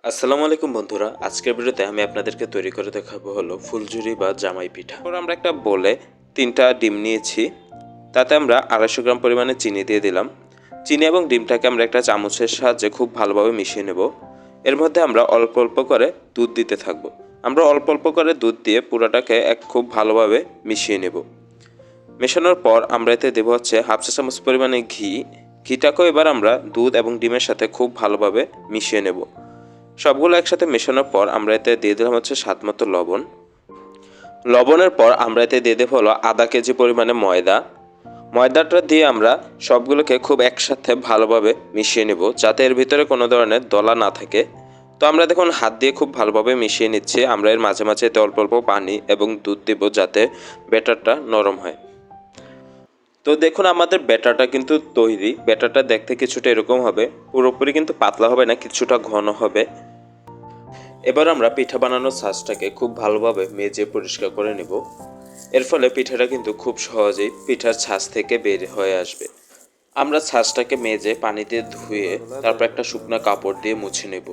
আসসালামু আলাইকুম বন্ধুরা, আজকের ভিডিওতে আমি আপনাদেরকে তৈরি করে দেখাবো হলো ফুলঝুরি বা জামাই পিঠা। তারপর আমরা একটা বলে 3টা ডিম নিয়েছি, তাতে আমরা 250 গ্রাম পরিমাণে চিনি দিয়ে দিলাম। চিনি এবং ডিমটাকে আমরা একটা চামচের সাহায্যে খুব ভালোভাবে মিশিয়ে নেব। এর মধ্যে আমরা অল্প অল্প করে দুধ দিতে থাকবো। আমরা অল্প অল্প করে দুধ দিয়ে পুরাটাকে খুব ভালোভাবে মিশিয়ে নেব। মেশানোর পর আমরা এতে দেবো হচ্ছে 1/2 চা চামচ পরিমাণে ঘি। ঘিটাকেও এবার আমরা দুধ এবং ডিমের সাথে খুব ভালোভাবে মিশিয়ে নেব। সবগুলো একসাথে মেশানোর পর আমরা এতে দিয়ে দিলাম হচ্ছে স্বাদমতো লবণ। লবণের পর আমরা এতে দিয়ে দেবো হলো আধা কেজি পরিমাণে ময়দা। ময়দাটা দিয়ে আমরা সবগুলোকে খুব একসাথে ভালোভাবে মিশিয়ে নেব, যাতে এর ভিতরে কোনো ধরনের দলা না থাকে। তো আমরা দেখুন হাত দিয়ে খুব ভালোভাবে মিশিয়ে নিচ্ছি। আমরা এর মাঝে মাঝে এতে অল্প অল্প পানি এবং দুধ দেব, যাতে ব্যাটারটা নরম হয়। তো দেখুন আমাদের ব্যাটারটা কিন্তু তৈরি। ব্যাটারটা দেখতে কিছুটা এরকম হবে, পুরোপুরি কিন্তু পাতলা হবে না, কিছুটা ঘন হবে। এবার আমরা পিঠা বানানোর ছাঁচটাকে খুব ভালোভাবে মেজে পরিষ্কার করে নেব। এর ফলে পিঠাটা কিন্তু খুব সহজেই পিঠার ছাঁচ থেকে বের হয়ে আসবে। আমরা ছাঁচটাকে মেজে পানিতে ধুয়ে তারপর একটা শুকনো কাপড় দিয়ে মুছে নেব।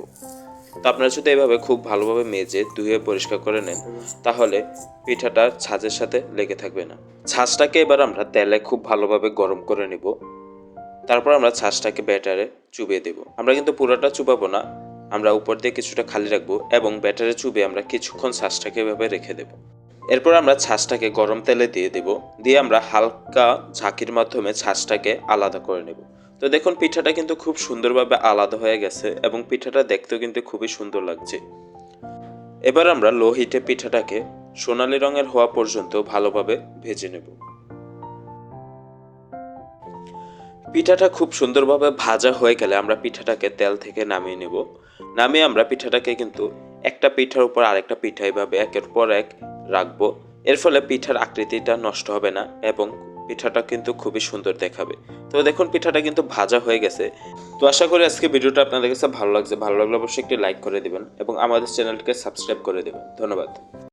তো আপনারা যদি এভাবে খুব ভালোভাবে মেজে ধুয়ে পরিষ্কার করে নেন, তাহলে পিঠাটা ছাঁচের সাথে লেগে থাকবে না। ছাঁচটাকে এবার আমরা তেলে খুব ভালোভাবে গরম করে নেব। তারপর আমরা ছাঁচটাকে ব্যাটারে চুবিয়ে দেব। আমরা কিন্তু পুরোটা চুবাবো না, আমরা উপর দিয়ে কিছুটা খালি রাখবো এবং ব্যাটারে চুবিয়ে আমরা কিছুক্ষণ ছাঁচটাকে এভাবে রেখে দেব। এরপর আমরা ছাঁচটাকে গরম তেলে দিয়ে দেব। দিয়ে আমরা হালকা ঝাঁকির মাধ্যমে ছাঁচটাকে আলাদা করে নেব। তো দেখুন পিঠাটা কিন্তু খুব সুন্দরভাবে আলাদা হয়ে গেছে এবং পিঠাটা দেখতেও কিন্তু খুবই সুন্দর লাগছে। এবার আমরা লো হিটে পিঠাটাকে সোনালী রঙের হওয়া পর্যন্ত ভালোভাবে ভেজে নেব। পিঠাটা খুব সুন্দরভাবে ভাজা হয়ে গেলে আমরা পিঠাটাকে তেল থেকে নামিয়ে নেব। নামিয়ে আমরা পিঠাটাকে কিন্তু একটা পিঠার উপর আরেকটা পিঠা এভাবে একের পর এক রাখবো। এর ফলে পিঠার আকৃতিটা নষ্ট হবে না এবং পিঠাটা কিন্তু খুবই সুন্দর দেখাবে। তো দেখুন পিঠাটা কিন্তু ভাজা হয়ে গেছে। তো আশা করি আজকে ভিডিওটা আপনাদের কাছে ভালো লাগছে। ভালো লাগলে অবশ্যই একটি লাইক করে দিবেন এবং আমাদের চ্যানেলটিকে সাবস্ক্রাইব করে দেবেন। ধন্যবাদ।